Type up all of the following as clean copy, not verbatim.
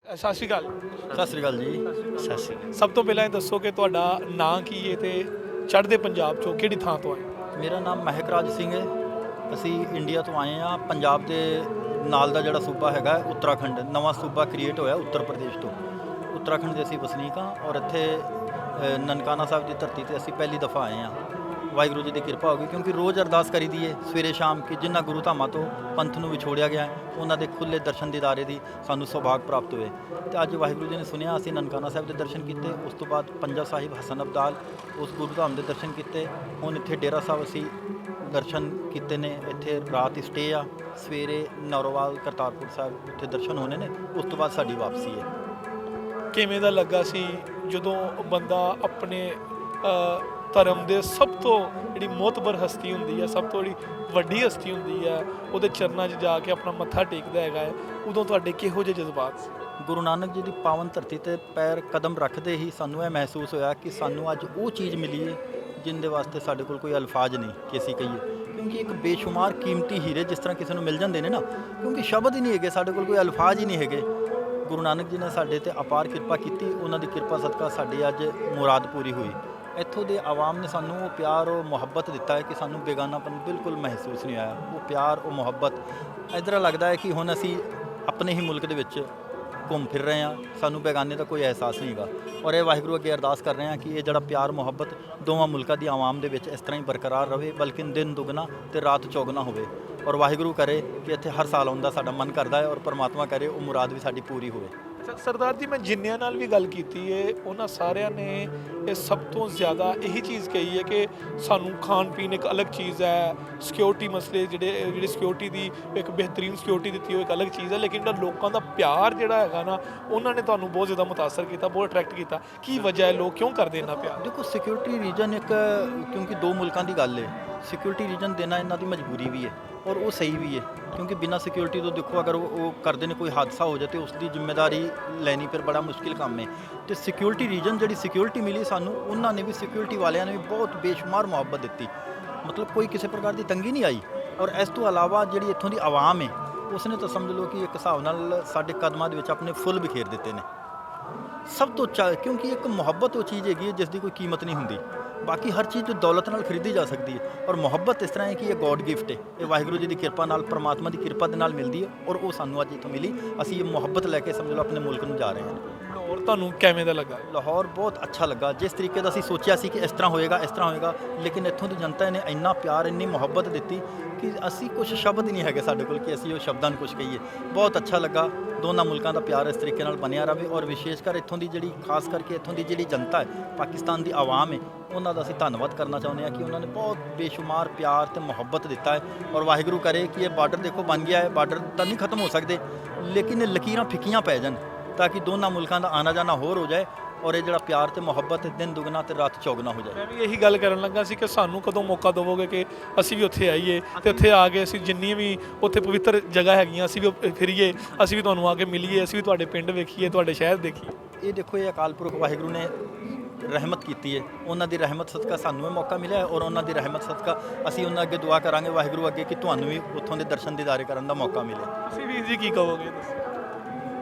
ਸਤਿ ਸ਼੍ਰੀ ਅਕਾਲ। ਸਤਿ ਸ੍ਰੀ ਅਕਾਲ ਜੀ। ਸਤਿ ਸ੍ਰੀ ਅਕਾਲ। ਸਭ ਤੋਂ ਪਹਿਲਾਂ ਇਹ ਦੱਸੋ ਕਿ ਤੁਹਾਡਾ ਨਾਂ ਕੀ ਹੈ ਤੇ ਚੜ੍ਹਦੇ ਪੰਜਾਬ ਚੋਂ ਕਿਹੜੀ ਥਾਂ ਤੋਂ ਆਏ? ਮੇਰਾ ਨਾਮ ਮਹਿਕ ਰਾਜ ਸਿੰਘ ਹੈ। ਅਸੀਂ ਇੰਡੀਆ ਤੋਂ ਆਏ ਹਾਂ। ਪੰਜਾਬ ਦੇ ਨਾਲ ਦਾ ਜਿਹੜਾ ਸੂਬਾ ਹੈਗਾ ਉੱਤਰਾਖੰਡ, ਨਵਾਂ ਸੂਬਾ ਕ੍ਰੀਏਟ ਹੋਇਆ ਉੱਤਰ ਪ੍ਰਦੇਸ਼ ਤੋਂ। ਉੱਤਰਾਖੰਡ ਦੇ ਅਸੀਂ ਵਸਨੀਕ ਹਾਂ ਔਰ ਇੱਥੇ ਨਨਕਾਣਾ ਸਾਹਿਬ ਦੀ ਧਰਤੀ ਤੇ ਅਸੀਂ ਪਹਿਲੀ ਦਫਾ ਆਏ ਹਾਂ। ਵਾਹਿਗੁਰੂ ਜੀ ਦੀ ਕਿਰਪਾ ਹੋ ਗਈ, ਕਿਉਂਕਿ ਰੋਜ਼ ਅਰਦਾਸ ਕਰੀ ਦੀ ਹੈ ਸਵੇਰੇ ਸ਼ਾਮ ਕਿ ਜਿਨ੍ਹਾਂ ਗੁਰੂ ਧਾਮਾਂ ਤੋਂ ਪੰਥ ਨੂੰ ਵਿਛੋੜਿਆ ਗਿਆ ਉਹਨਾਂ ਦੇ ਖੁੱਲ੍ਹੇ ਦਰਸ਼ਨ ਦੀਦਾਰੇ ਦੀ ਸਾਨੂੰ ਸੁਭਾਗ ਪ੍ਰਾਪਤ ਹੋਏ। ਅਤੇ ਅੱਜ ਵਾਹਿਗੁਰੂ ਜੀ ਨੇ ਸੁਣਿਆ, ਅਸੀਂ ਨਨਕਾਣਾ ਸਾਹਿਬ ਦੇ ਦਰਸ਼ਨ ਕੀਤੇ। ਉਸ ਤੋਂ ਬਾਅਦ ਪੰਜਾ ਸਾਹਿਬ ਹਸਨ ਅਬਦਾਲ ਉਸ ਗੁਰੂ ਧਾਮ ਦੇ ਦਰਸ਼ਨ ਕੀਤੇ। ਹੁਣ ਇੱਥੇ ਡੇਰਾ ਸਾਹਿਬ ਅਸੀਂ ਦਰਸ਼ਨ ਕੀਤੇ ਨੇ। ਇੱਥੇ ਰਾਤ ਹੀ ਸਟੇ ਆ। ਸਵੇਰੇ ਨੌਰੋਵਾਲ ਕਰਤਾਰਪੁਰ ਸਾਹਿਬ ਉੱਥੇ ਦਰਸ਼ਨ ਹੋਣੇ ਨੇ। ਉਸ ਤੋਂ ਬਾਅਦ ਸਾਡੀ ਵਾਪਸੀ ਹੈ। ਕਿਵੇਂ ਦਾ ਲੱਗਾ ਸੀ ਜਦੋਂ ਬੰਦਾ ਆਪਣੇ ਧਰਮ ਦੇ ਸਭ ਤੋਂ ਜਿਹੜੀ ਮੋਹਤਬਰ ਹਸਤੀ ਹੁੰਦੀ ਹੈ, ਸਭ ਤੋਂ ਜਿਹੜੀ ਵੱਡੀ ਹਸਤੀ ਹੁੰਦੀ ਹੈ, ਉਹਦੇ ਚਰਨਾਂ 'ਚ ਜਾ ਕੇ ਆਪਣਾ ਮੱਥਾ ਟੇਕਦਾ ਹੈਗਾ ਹੈ? ਉਦੋਂ ਤੁਹਾਡੇ ਕਿਹੋ ਜਿਹੇ ਜਜ਼ਬਾਤ ਸੀ? ਗੁਰੂ ਨਾਨਕ ਜੀ ਦੀ ਪਾਵਨ ਧਰਤੀ ਤੇ ਪੈਰ ਕਦਮ ਰੱਖਦੇ ਹੀ ਸਾਨੂੰ ਇਹ ਮਹਿਸੂਸ ਹੋਇਆ ਕਿ ਸਾਨੂੰ ਅੱਜ ਉਹ ਚੀਜ਼ ਮਿਲੀ ਹੈ ਜਿੰਦੇ ਵਾਸਤੇ ਸਾਡੇ ਕੋਲ ਕੋਈ ਅਲਫਾਜ਼ ਨਹੀਂ ਕਿ ਅਸੀਂ ਕਹੀਏ। ਕਿਉਂਕਿ ਇੱਕ ਬੇਸ਼ੁਮਾਰ ਕੀਮਤੀ ਹੀਰੇ ਜਿਸ ਤਰ੍ਹਾਂ ਕਿਸੇ ਨੂੰ ਮਿਲ ਜਾਂਦੇ ਨੇ ਨਾ, ਕਿਉਂਕਿ ਸ਼ਬਦ ਹੀ ਨਹੀਂ ਹੈਗੇ ਸਾਡੇ ਕੋਲ, ਕੋਈ ਅਲਫਾਜ਼ ਹੀ ਨਹੀਂ ਹੈਗੇ। ਗੁਰੂ ਨਾਨਕ ਜੀ ਨੇ ਸਾਡੇ ਤੇ ਅਪਾਰ ਕਿਰਪਾ ਕੀਤੀ। ਉਹਨਾਂ ਦੀ ਕਿਰਪਾ ਸਦਕਾ ਸਾਡੀ ਅੱਜ ਮੁਰਾਦ ਪੂਰੀ ਹੋਈ। ਇੱਥੋਂ ਦੇ ਆਵਾਮ ਨੇ ਸਾਨੂੰ ਉਹ ਪਿਆਰ, ਉਹ ਮੁਹੱਬਤ ਦਿੱਤਾ ਹੈ ਕਿ ਸਾਨੂੰ ਬੇਗਾਨਾਪਨ ਬਿਲਕੁਲ ਮਹਿਸੂਸ ਨਹੀਂ ਆਇਆ। ਉਹ ਪਿਆਰ, ਉਹ ਮੁਹੱਬਤ ਇੱਦਾਂ ਲੱਗਦਾ ਹੈ ਕਿ ਹੁਣ ਅਸੀਂ ਆਪਣੇ ਹੀ ਮੁਲਕ ਦੇ ਵਿੱਚ ਘੁੰਮ ਫਿਰ ਰਹੇ ਹਾਂ। ਸਾਨੂੰ ਬੇਗਾਨੇ ਦਾ ਕੋਈ ਅਹਿਸਾਸ ਨਹੀਂ ਹੈਗਾ। ਔਰ ਇਹ ਵਾਹਿਗੁਰੂ ਅੱਗੇ ਅਰਦਾਸ ਕਰ ਰਹੇ ਹਾਂ ਕਿ ਇਹ ਜਿਹੜਾ ਪਿਆਰ ਮੁਹੱਬਤ ਦੋਵਾਂ ਮੁਲਕਾਂ ਦੀ ਆਵਾਮ ਦੇ ਵਿੱਚ ਇਸ ਤਰ੍ਹਾਂ ਹੀ ਬਰਕਰਾਰ ਰਹੇ, ਬਲਕਿ ਦਿਨ ਦੁੱਗਣਾ ਤੇ ਰਾਤ ਚੌਗੁਣਾ ਹੋਵੇ। ਔਰ ਵਾਹਿਗੁਰੂ ਕਰੇ ਕਿ ਇੱਥੇ ਹਰ ਸਾਲ ਆਉਣ ਦਾ ਸਾਡਾ ਮਨ ਕਰਦਾ ਹੈ ਔਰ ਪਰਮਾਤਮਾ ਕਰੇ ਉਹ ਮੁਰਾਦ ਵੀ ਸਾਡੀ ਪੂਰੀ ਹੋਵੇ। ਸਰਦਾਰ ਜੀ, ਮੈਂ ਜਿੰਨਿਆਂ ਨਾਲ ਵੀ ਗੱਲ ਕੀਤੀ ਹੈ ਉਹਨਾਂ ਸਾਰਿਆਂ ਨੇ ਇਹ ਸਭ ਤੋਂ ਜ਼ਿਆਦਾ ਇਹੀ ਚੀਜ਼ ਕਹੀ ਹੈ ਕਿ ਸਾਨੂੰ ਖਾਣ ਪੀਣ ਇੱਕ ਅਲੱਗ ਚੀਜ਼ ਹੈ, ਸਿਕਿਉਰਿਟੀ ਮਸਲੇ ਜਿਹੜੀ ਸਿਕਿਉਰਿਟੀ ਦੀ ਇੱਕ ਬਿਹਤਰੀਨ ਸਿਕਿਉਰਿਟੀ ਦਿੱਤੀ ਉਹ ਇੱਕ ਅਲੱਗ ਚੀਜ਼ ਹੈ, ਲੇਕਿਨ ਜਿਹੜਾ ਲੋਕਾਂ ਦਾ ਪਿਆਰ ਜਿਹੜਾ ਹੈਗਾ ਨਾ, ਉਹਨਾਂ ਨੇ ਤੁਹਾਨੂੰ ਬਹੁਤ ਜ਼ਿਆਦਾ ਮੁਤਾਸਰ ਕੀਤਾ, ਬਹੁਤ ਅਟਰੈਕਟ ਕੀਤਾ। ਕੀ ਵਜ੍ਹਾ ਹੈ, ਲੋਕ ਕਿਉਂ ਕਰਦੇ ਇੰਨਾ ਪਿਆਰ? ਦੇਖੋ, ਸਿਕਿਉਰਿਟੀ ਰੀਜਨ ਇੱਕ, ਕਿਉਂਕਿ ਦੋ ਮੁਲਕਾਂ ਦੀ ਗੱਲ ਹੈ, ਸਿਕਿਉਰਿਟੀ ਰੀਜਨ ਦੇਣਾ ਇਹਨਾਂ ਦੀ ਮਜਬੂਰੀ ਵੀ ਹੈ ਔਰ ਉਹ ਸਹੀ ਵੀ ਹੈ। ਕਿਉਂਕਿ ਬਿਨਾਂ ਸਿਕਿਉਰਿਟੀ ਤੋਂ ਦੇਖੋ, ਅਗਰ ਉਹ ਕਰਦੇ ਨੇ ਕੋਈ ਹਾਦਸਾ ਹੋ ਜਾਏ ਤੇ ਉਸ ਦੀ ਜ਼ਿੰਮੇਵਾਰੀ ਲੈਣੀ ਫਿਰ ਬੜਾ ਮੁਸ਼ਕਿਲ ਕੰਮ ਹੈ। ਤੇ ਸਿਕਿਉਰਿਟੀ ਰੀਜਨ ਜਿਹੜੀ ਸਿਕਿਉਰਿਟੀ ਮਿਲੀ ਸਾਨੂੰ, ਉਹਨਾਂ ਨੇ ਵੀ, ਸਿਕਿਉਰਿਟੀ ਵਾਲਿਆਂ ਨੇ ਵੀ ਬਹੁਤ ਬੇਸ਼ੁਮਾਰ ਮੁਹੱਬਤ ਦਿੱਤੀ। ਮਤਲਬ ਕੋਈ ਕਿਸੇ ਪ੍ਰਕਾਰ ਦੀ ਤੰਗੀ ਨਹੀਂ ਆਈ। ਔਰ ਇਸ ਤੋਂ ਇਲਾਵਾ ਜਿਹੜੀ ਇੱਥੋਂ ਦੀ ਆਵਾਮ ਹੈ ਉਸਨੇ ਤਾਂ ਸਮਝ ਲਓ ਕਿ ਇੱਕ ਹਿਸਾਬ ਨਾਲ ਸਾਡੇ ਕਦਮਾਂ ਦੇ ਵਿੱਚ ਆਪਣੇ ਫੁੱਲ ਬਿਖੇਰ ਦਿੱਤੇ ਨੇ। ਸਭ ਤੋਂ ਕਿਉਂਕਿ ਇੱਕ ਮੁਹੱਬਤ ਉਹ ਚੀਜ਼ ਹੈਗੀ ਹੈ ਜਿਸ ਦੀ ਕੋਈ ਕੀਮਤ ਨਹੀਂ ਹੁੰਦੀ। ਬਾਕੀ ਹਰ ਚੀਜ਼ ਦੌਲਤ ਨਾਲ ਖਰੀਦੀ ਜਾ ਸਕਦੀ ਹੈ, ਔਰ ਮੁਹੱਬਤ ਇਸ ਤਰ੍ਹਾਂ ਹੈ ਕਿ ਇਹ ਗੋਡ ਗਿਫਟ ਹੈ। ਇਹ ਵਾਹਿਗੁਰੂ ਜੀ ਦੀ ਕਿਰਪਾ ਨਾਲ, ਪਰਮਾਤਮਾ ਦੀ ਕਿਰਪਾ ਦੇ ਨਾਲ ਮਿਲਦੀ ਹੈ ਔਰ ਉਹ ਸਾਨੂੰ ਅੱਜ ਇੱਥੋਂ ਮਿਲੀ। ਅਸੀਂ ਇਹ ਮੁਹੱਬਤ ਲੈ ਕੇ ਸਮਝ ਲਓ ਆਪਣੇ ਮੁਲਕ ਨੂੰ ਜਾ ਰਹੇ ਹਾਂ। ਲਾਹੌਰ ਤੁਹਾਨੂੰ ਕਿਵੇਂ ਦਾ ਲੱਗਾ? ਲਾਹੌਰ ਬਹੁਤ ਅੱਛਾ ਲੱਗਾ। ਜਿਸ ਤਰੀਕੇ ਦਾ ਅਸੀਂ ਸੋਚਿਆ ਸੀ ਕਿ ਇਸ ਤਰ੍ਹਾਂ ਹੋਏਗਾ, ਇਸ ਤਰ੍ਹਾਂ ਹੋਏਗਾ, ਲੇਕਿਨ ਇੱਥੋਂ ਦੀ ਜਨਤਾ ਨੇ ਇੰਨਾ ਪਿਆਰ, ਇੰਨੀ ਮੁਹੱਬਤ ਦਿੱਤੀ ਕਿ ਅਸੀਂ ਕੁਝ ਸ਼ਬਦ ਹੀ ਨਹੀਂ ਹੈਗੇ ਸਾਡੇ ਕੋਲ ਕਿ ਅਸੀਂ ਉਹ ਸ਼ਬਦਾਂ ਨੂੰ ਕੁਝ ਕਹੀਏ। ਬਹੁਤ ਅੱਛਾ ਲੱਗਾ। ਦੋਨਾਂ ਮੁਲਕਾਂ ਦਾ ਪਿਆਰ ਇਸ ਤਰੀਕੇ ਨਾਲ ਬਣਿਆ ਰਹੇ ਔਰ ਵਿਸ਼ੇਸ਼ ਕਰ ਇੱਥੋਂ ਦੀ ਜਿਹੜੀ, ਖਾਸ ਕਰਕੇ ਇੱਥੋਂ ਦੀ ਜਿਹੜੀ ਜਨਤਾ ਹੈ, ਪਾਕਿਸਤਾਨ ਦੀ ਆਵਾਮ ਹੈ, ਉਹਨਾਂ ਦਾ ਅਸੀਂ ਧੰਨਵਾਦ ਕਰਨਾ ਚਾਹੁੰਦੇ ਹਾਂ ਕਿ ਉਹਨਾਂ ਨੇ ਬਹੁਤ ਬੇਸ਼ੁਮਾਰ ਪਿਆਰ ਤੇ ਮੁਹੱਬਤ ਦਿੱਤਾ ਹੈ। ਔਰ ਵਾਹਿਗੁਰੂ ਕਰੇ ਕਿ ਇਹ ਬਾਰਡਰ ਦੇਖੋ ਬਣ ਗਿਆ ਹੈ। ਬਾਰਡਰ ਤਾਂ ਨਹੀਂ ਖਤਮ ਹੋ ਸਕਦੇ, ਲੇਕਿਨ ਇਹ ਲਕੀਰਾਂ ਫਿੱਕੀਆਂ ਪੈ ਜਾਣ ਤਾਂ ਕਿ ਦੋਨਾਂ ਮੁਲਕਾਂ ਦਾ ਆਣਾ ਜਾਣਾ ਹੋਰ ਹੋ ਜਾਏ ਔਰ ਇਹ ਜਿਹੜਾ ਪਿਆਰ ਤੇ ਮੁਹੱਬਤ ਦਿਨ ਦੁਗਣਾ ਤੇ ਰਾਤ ਚੌਗੁਣਾ ਹੋ ਜਾਏ। ਮੈਂ ਵੀ ਇਹੀ ਗੱਲ ਕਰਨ ਲੱਗਾ ਸੀ ਕਿ ਸਾਨੂੰ ਕਦੋਂ ਮੌਕਾ ਦੇਵੋਗੇ ਕਿ ਅਸੀਂ ਵੀ ਉੱਥੇ ਆਈਏ ਤੇ ਉੱਥੇ ਆ ਕੇ ਅਸੀਂ ਜਿੰਨੀ ਵੀ ਉੱਥੇ ਪਵਿੱਤਰ ਜਗ੍ਹਾ ਹੈਗੀਆਂ ਅਸੀਂ ਵੀ ਫਿਰੀਏ, ਅਸੀਂ ਵੀ ਤੁਹਾਨੂੰ ਆ ਕੇ ਮਿਲੀਏ, ਅਸੀਂ ਵੀ ਤੁਹਾਡੇ ਪਿੰਡ ਵੇਖੀਏ, ਤੁਹਾਡੇ ਸ਼ਹਿਰ ਦੇਖੀਏ। ਇਹ ਦੇਖੋ, ਇਹ ਅਕਾਲ ਪੁਰਖ ਵਾਹਿਗੁਰੂ ਨੇ ਰਹਿਮਤ ਕੀਤੀ ਹੈ। ਉਹਨਾਂ ਦੀ ਰਹਿਮਤ ਸਦਕਾ ਸਾਨੂੰ ਇਹ ਮੌਕਾ ਮਿਲਿਆ ਔਰ ਉਹਨਾਂ ਦੀ ਰਹਿਮਤ ਸਦਕਾ ਅਸੀਂ ਉਹਨਾਂ ਅੱਗੇ ਦੁਆ ਕਰਾਂਗੇ ਵਾਹਿਗੁਰੂ ਅੱਗੇ ਕਿ ਤੁਹਾਨੂੰ ਵੀ ਉੱਥੋਂ ਦੇ ਦਰਸ਼ਨ ਦੀਦਾਰੇ ਕਰਨ ਦਾ ਮੌਕਾ ਮਿਲੇ। ਤੁਸੀਂ ਵੀਰ ਜੀ ਕੀ ਕਹੋਗੇ?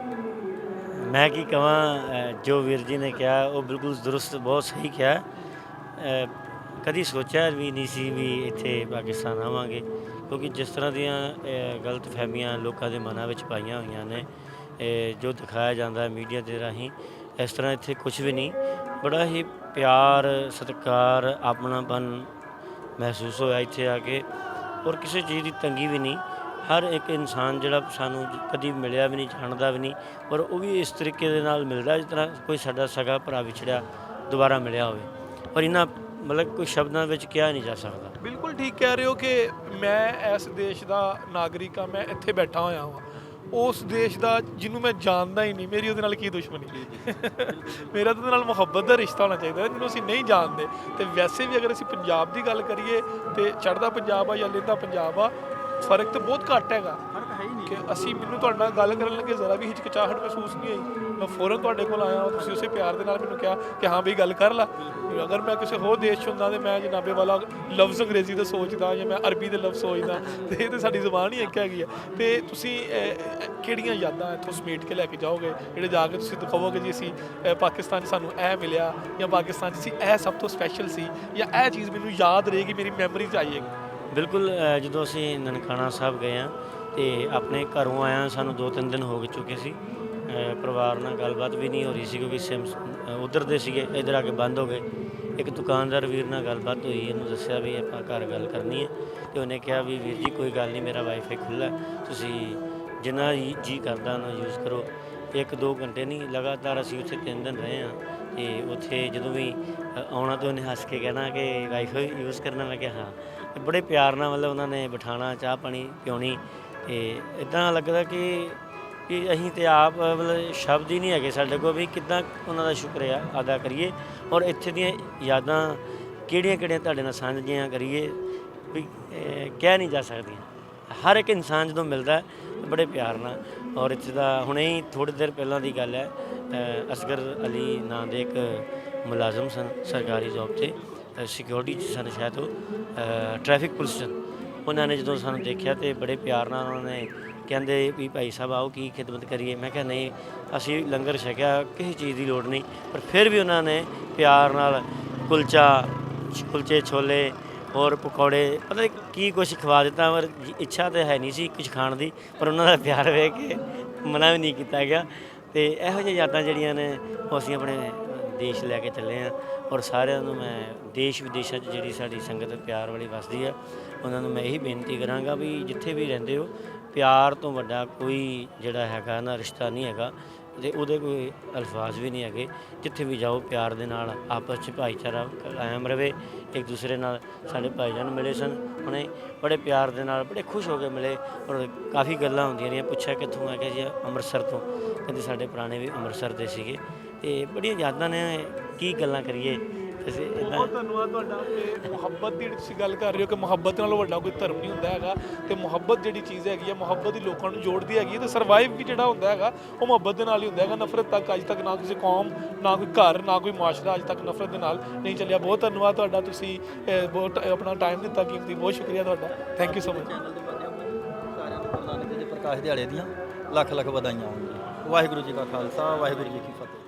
ਮੈਂ ਕੀ ਕਹਾਂ, ਜੋ ਵੀਰ ਜੀ ਨੇ ਕਿਹਾ ਉਹ ਬਿਲਕੁਲ ਦਰੁਸਤ, ਬਹੁਤ ਸਹੀ ਕਿਹਾ। ਕਦੀ ਸੋਚਿਆ ਵੀ ਨਹੀਂ ਸੀ ਵੀ ਇੱਥੇ ਪਾਕਿਸਤਾਨ ਆਵਾਂਗੇ, ਕਿਉਂਕਿ ਜਿਸ ਤਰ੍ਹਾਂ ਦੀਆਂ ਗਲਤ ਫਹਿਮੀਆਂ ਲੋਕਾਂ ਦੇ ਮਨਾਂ ਵਿੱਚ ਪਾਈਆਂ ਹੋਈਆਂ ਨੇ, ਜੋ ਦਿਖਾਇਆ ਜਾਂਦਾ ਮੀਡੀਆ ਦੇ ਰਾਹੀਂ, ਇਸ ਤਰ੍ਹਾਂ ਇੱਥੇ ਕੁਝ ਵੀ ਨਹੀਂ। ਬੜਾ ਹੀ ਪਿਆਰ, ਸਤਿਕਾਰ, ਆਪਣਾਪਨ ਮਹਿਸੂਸ ਹੋਇਆ ਇੱਥੇ ਆ ਕੇ ਔਰ ਕਿਸੇ ਚੀਜ਼ ਦੀ ਤੰਗੀ ਵੀ ਨਹੀਂ। ਹਰ ਇੱਕ ਇਨਸਾਨ ਜਿਹੜਾ ਸਾਨੂੰ ਕਦੀ ਮਿਲਿਆ ਵੀ ਨਹੀਂ, ਜਾਣਦਾ ਵੀ ਨਹੀਂ, ਪਰ ਉਹ ਵੀ ਇਸ ਤਰੀਕੇ ਦੇ ਨਾਲ ਮਿਲਦਾ ਜਿਸ ਤਰ੍ਹਾਂ ਕੋਈ ਸਾਡਾ ਸਗਾ ਭਰਾ ਵਿਛੜਿਆ ਦੁਬਾਰਾ ਮਿਲਿਆ ਹੋਵੇ। ਔਰ ਇਹਨਾਂ ਮਤਲਬ ਕੋਈ ਸ਼ਬਦਾਂ ਵਿੱਚ ਕਿਹਾ ਨਹੀਂ ਜਾ ਸਕਦਾ। ਬਿਲਕੁਲ ਠੀਕ ਕਹਿ ਰਹੇ ਹੋ ਕਿ ਮੈਂ ਇਸ ਦੇਸ਼ ਦਾ ਨਾਗਰਿਕ ਹਾਂ, ਮੈਂ ਇੱਥੇ ਬੈਠਾ ਹੋਇਆ ਹਾਂ। ਉਸ ਦੇਸ਼ ਦਾ ਜਿਹਨੂੰ ਮੈਂ ਜਾਣਦਾ ਹੀ ਨਹੀਂ, ਮੇਰੀ ਉਹਦੇ ਨਾਲ ਕੀ ਦੁਸ਼ਮਣੀ? ਮੇਰਾ ਤਾਂ ਉਹਦੇ ਨਾਲ ਮੁਹੱਬਤ ਦਾ ਰਿਸ਼ਤਾ ਹੋਣਾ ਚਾਹੀਦਾ ਜਿਹਨੂੰ ਅਸੀਂ ਨਹੀਂ ਜਾਣਦੇ। ਅਤੇ ਵੈਸੇ ਵੀ ਅਗਰ ਅਸੀਂ ਪੰਜਾਬ ਦੀ ਗੱਲ ਕਰੀਏ ਤਾਂ ਚੜ੍ਹਦਾ ਪੰਜਾਬ ਆ ਜਾਂ ਲਹਿੰਦਾ ਪੰਜਾਬ ਆ, ਫਰਕ ਤਾਂ ਬਹੁਤ ਘੱਟ ਹੈਗਾ। ਕਿ ਅਸੀਂ ਮੈਨੂੰ ਤੁਹਾਡੇ ਨਾਲ ਗੱਲ ਕਰਨ ਲੱਗੇ ਜ਼ਰਾ ਵੀ ਹਿਚਕਿਚਾਹਟ ਮਹਿਸੂਸ ਨਹੀਂ ਹੋਈ। ਮੈਂ ਫੌਰਨ ਤੁਹਾਡੇ ਕੋਲ ਆਇਆ, ਤੁਸੀਂ ਉਸੇ ਪਿਆਰ ਦੇ ਨਾਲ ਮੈਨੂੰ ਕਿਹਾ ਕਿ ਹਾਂ ਬਈ ਗੱਲ ਕਰ ਲਾ। ਅਗਰ ਮੈਂ ਕਿਸੇ ਹੋਰ ਦੇਸ਼ 'ਚ ਹੁੰਦਾ ਤਾਂ ਮੈਂ ਜਨਾਬੇ ਵਾਲਾ ਲਫ਼ਜ਼ ਅੰਗਰੇਜ਼ੀ ਦਾ ਸੋਚਦਾ ਜਾਂ ਮੈਂ ਅਰਬੀ ਦੇ ਲਫ਼ਜ਼ ਸੋਚਦਾ, ਤੇ ਇਹ ਤਾਂ ਸਾਡੀ ਜ਼ੁਬਾਨ ਹੀ ਇੱਕ ਹੈਗੀ ਆ। ਤੇ ਤੁਸੀਂ ਕਿਹੜੀਆਂ ਯਾਦਾਂ ਇੱਥੋਂ ਸਮੇਟ ਕੇ ਲੈ ਕੇ ਜਾਓਗੇ ਜਿਹੜੇ ਜਾ ਕੇ ਤੁਸੀਂ ਦਿਖਾਵੋਗੇ ਜੀ ਅਸੀਂ ਪਾਕਿਸਤਾਨ 'ਚ ਸਾਨੂੰ ਇਹ ਮਿਲਿਆ, ਜਾਂ ਪਾਕਿਸਤਾਨ 'ਚ ਸੀ ਇਹ ਸਭ ਤੋਂ ਸਪੈਸ਼ਲ ਸੀ, ਜਾਂ ਇਹ ਚੀਜ਼ ਮੈਨੂੰ ਯਾਦ ਰਹੇਗੀ, ਮੇਰੀ ਮੈਮਰੀ 'ਚ ਆਈਏਗੀ? ਬਿਲਕੁਲ ਜਦੋਂ ਅਸੀਂ ਨਨਕਾਣਾ ਸਾਹਿਬ ਗਏ ਹਾਂ ਤੇ ਆਪਣੇ ਘਰੋਂ ਆਇਆ ਸਾਨੂੰ 2-3 ਦਿਨ ਹੋ ਚੁੱਕੇ ਸੀ। ਪਰਿਵਾਰ ਨਾਲ ਗੱਲਬਾਤ ਵੀ ਨਹੀਂ ਹੋ ਰਹੀ ਸੀ ਕਿਉਂਕਿ ਸਿਮ ਉੱਧਰ ਦੇ ਸੀਗੇ, ਇੱਧਰ ਆ ਕੇ ਬੰਦ ਹੋ ਗਏ। ਇੱਕ ਦੁਕਾਨਦਾਰ ਵੀਰ ਨਾਲ ਗੱਲਬਾਤ ਹੋਈ, ਇਹਨੂੰ ਦੱਸਿਆ ਵੀ ਆਪਾਂ ਘਰ ਗੱਲ ਕਰਨੀ ਹੈ, ਤੇ ਉਹਨੇ ਕਿਹਾ ਵੀ ਵੀਰ ਜੀ ਕੋਈ ਗੱਲ ਨਹੀਂ, ਮੇਰਾ ਵਾਈਫਾਈ ਖੁੱਲ੍ਹਾ, ਤੁਸੀਂ ਜਿੰਨਾ ਜੀ ਕਰਦਾ ਨਾ ਯੂਜ਼ ਕਰੋ। 1-2 ਘੰਟੇ ਨਹੀਂ, ਲਗਾਤਾਰ ਅਸੀਂ ਉੱਥੇ 3 ਦਿਨ ਰਹੇ ਹਾਂ। ਤੇ ਉੱਥੇ ਜਦੋਂ ਵੀ ਆਉਣਾ ਤਾਂ ਉਹਨੇ ਹੱਸ ਕੇ ਕਹਿਣਾ ਕਿ ਵਾਈਫਾਈ ਯੂਜ਼ ਕਰਨਾ, ਮੈਂ ਕਿਹਾ ਹਾਂ। ਤੇ ਬੜੇ ਪਿਆਰ ਨਾਲ ਮਤਲਬ ਉਹਨਾਂ ਨੇ ਬਿਠਾਉਣਾ, ਚਾਹ ਪਾਣੀ ਪਿਉਣੀ, ਤੇ ਇੱਦਾਂ ਲੱਗਦਾ ਕਿ ਅਸੀਂ ਤੇ ਆਪ ਮਤਲਬ ਸ਼ਬਦ ਹੀ ਨਹੀਂ ਹੈਗੇ ਸਾਡੇ ਕੋਲ ਵੀ ਕਿੱਦਾਂ ਉਹਨਾਂ ਦਾ ਸ਼ੁਕਰੀਆ ਅਦਾ ਕਰੀਏ, ਔਰ ਇੱਥੇ ਦੀਆਂ ਯਾਦਾਂ ਕਿਹੜੀਆਂ ਤੁਹਾਡੇ ਨਾਲ ਸਾਂਝੀਆਂ ਕਰੀਏ ਵੀ ਕਹਿ ਨਹੀਂ ਜਾ ਸਕਦੀਆਂ। ਹਰ ਇੱਕ ਇਨਸਾਨ ਜਦੋਂ ਮਿਲਦਾ ਬੜੇ ਪਿਆਰ ਨਾਲ। ਔਰ ਇੱਥੇ ਦਾ ਹੁਣੇ ਹੀ ਥੋੜ੍ਹੀ ਦੇਰ ਪਹਿਲਾਂ ਦੀ ਗੱਲ ਹੈ, ਅਸਗਰ ਅਲੀ ਨਾਂ ਦੇ ਇੱਕ ਮੁਲਾਜ਼ਮ ਸਨ ਸਰਕਾਰੀ ਜੋਬ 'ਤੇ, ਸਿਕਿਉਰਿਟੀ 'ਚ ਸਨ ਸ਼ਾਇਦ, ਉਹ ਟ੍ਰੈਫਿਕ ਪੁਲਿਸ 'ਚ। ਉਹਨਾਂ ਨੇ ਜਦੋਂ ਸਾਨੂੰ ਦੇਖਿਆ ਤੇ ਬੜੇ ਪਿਆਰ ਨਾਲ ਉਹਨਾਂ ਨੇ ਕਹਿੰਦੇ ਵੀ ਭਾਈ ਸਾਹਿਬ ਆਓ ਕੀ ਖਿਦਮਤ ਕਰੀਏ। ਮੈਂ ਕਿਹਾ ਨਹੀਂ, ਅਸੀਂ ਲੰਗਰ ਛਕਿਆ, ਕਿਸੇ ਚੀਜ਼ ਦੀ ਲੋੜ ਨਹੀਂ। ਪਰ ਫਿਰ ਵੀ ਉਹਨਾਂ ਨੇ ਪਿਆਰ ਨਾਲ ਕੁਲਚੇ ਛੋਲੇ ਹੋਰ ਪਕੌੜੇ ਪਤਾ ਨਹੀਂ ਕੀ ਕੁਛ ਖਵਾ ਦਿੱਤਾ। ਪਰ ਇੱਛਾ ਤਾਂ ਹੈ ਨਹੀਂ ਸੀ ਕੁਛ ਖਾਣ ਦੀ, ਪਰ ਉਹਨਾਂ ਦਾ ਪਿਆਰ ਵੇਖ ਕੇ ਮਨਾ ਵੀ ਨਹੀਂ ਕੀਤਾ ਗਿਆ। ਤੇ ਇਹੋ ਜਿਹੀਆਂ ਯਾਦਾਂ ਜਿਹੜੀਆਂ ਨੇ ਉਹ ਅਸੀਂ ਆਪਣੇ ਦੇਸ਼ ਲੈ ਕੇ ਚੱਲੇ ਹਾਂ। ਔਰ ਸਾਰਿਆਂ ਨੂੰ ਮੈਂ ਦੇਸ਼ ਵਿਦੇਸ਼ਾਂ 'ਚ ਜਿਹੜੀ ਸਾਡੀ ਸੰਗਤ ਪਿਆਰ ਵਾਲੀ ਵਸਦੀ ਆ, ਉਹਨਾਂ ਨੂੰ ਮੈਂ ਇਹੀ ਬੇਨਤੀ ਕਰਾਂਗਾ ਵੀ ਜਿੱਥੇ ਵੀ ਰਹਿੰਦੇ ਹੋ, ਪਿਆਰ ਤੋਂ ਵੱਡਾ ਕੋਈ ਜਿਹੜਾ ਹੈਗਾ ਨਾ ਰਿਸ਼ਤਾ ਨਹੀਂ ਹੈਗਾ, ਅਤੇ ਉਹਦੇ ਕੋਈ ਅਲਫਾਜ਼ ਵੀ ਨਹੀਂ ਹੈਗੇ। ਜਿੱਥੇ ਵੀ ਜਾਓ ਪਿਆਰ ਦੇ ਨਾਲ ਆਪਸ 'ਚ ਭਾਈਚਾਰਾ ਕਾਇਮ ਰਵੇ। ਇੱਕ ਦੂਸਰੇ ਨਾਲ ਸਾਡੇ ਭਾਈਜਾਨ ਮਿਲੇ ਸਨ ਹੁਣੇ, ਬੜੇ ਪਿਆਰ ਦੇ ਨਾਲ ਬੜੇ ਖੁਸ਼ ਹੋ ਕੇ ਮਿਲੇ, ਔਰ ਕਾਫੀ ਗੱਲਾਂ ਹੁੰਦੀਆਂ ਰਹੀਆਂ। ਪੁੱਛਿਆ ਕਿੱਥੋਂ, ਮੈਂ ਕਿਹਾ ਜੀ ਅੰਮ੍ਰਿਤਸਰ ਤੋਂ। ਕਹਿੰਦੇ ਸਾਡੇ ਪੁਰਾਣੇ ਵੀ ਅੰਮ੍ਰਿਤਸਰ ਦੇ ਸੀਗੇ। ਤੇ ਬੜੀਆਂ ਯਾਦਾਂ ਨੇ, ਕੀ ਗੱਲਾਂ ਕਰੀਏ। ਅਸੀਂ ਬਹੁਤ ਧੰਨਵਾਦ ਤੁਹਾਡਾ। ਤੇ ਮੁਹੱਬਤ ਦੀ ਤੁਸੀਂ ਗੱਲ ਕਰ ਰਹੇ ਹੋ ਕਿ ਮੁਹੱਬਤ ਨਾਲੋਂ ਵੱਡਾ ਕੋਈ ਧਰਮ ਨਹੀਂ ਹੁੰਦਾ ਹੈਗਾ, ਤੇ ਮੁਹੱਬਤ ਜਿਹੜੀ ਚੀਜ਼ ਹੈਗੀ ਹੈ, ਮੁਹੱਬਤ ਹੀ ਲੋਕਾਂ ਨੂੰ ਜੋੜਦੀ ਹੈਗੀ ਹੈ। ਤੇ ਸਰਵਾਈਵ ਵੀ ਜਿਹੜਾ ਹੁੰਦਾ ਹੈਗਾ ਉਹ ਮੁਹੱਬਤ ਦੇ ਨਾਲ ਹੀ ਹੁੰਦਾ ਹੈਗਾ। ਨਫ਼ਰਤ ਤੱਕ ਅੱਜ ਤੱਕ ਨਾ ਕਿਸੇ ਕੌਮ, ਨਾ ਕੋਈ ਘਰ, ਨਾ ਕੋਈ ਮੁਆਸ਼ਰਾ ਅੱਜ ਤੱਕ ਨਫ਼ਰਤ ਦੇ ਨਾਲ ਨਹੀਂ ਚੱਲਿਆ। ਬਹੁਤ ਧੰਨਵਾਦ ਤੁਹਾਡਾ, ਤੁਸੀਂ ਬਹੁਤ ਆਪਣਾ ਟਾਈਮ ਦਿੱਤਾ ਕੀਮਤੀ, ਬਹੁਤ ਸ਼ੁਕਰੀਆ ਤੁਹਾਡਾ। Thank you so much. Channel ਦੇ ਮਾਧਿਅਮ ਸਾਰਿਆਂ ਨੂੰ ਗੁਰੂ ਨਾਨਕ ਦੇਵ ਦੇ ਪ੍ਰਕਾਸ਼ ਦਿਹਾੜੇ ਦੀਆਂ ਲੱਖ ਲੱਖ ਵਧਾਈਆਂ ਹੋਣ। ਵਾਹਿਗੁਰੂ ਜੀ ਕਾ ਖਾਲਸਾ, ਵਾਹਿਗੁਰੂ ਜੀ ਕੀ ਫਤਿਹ।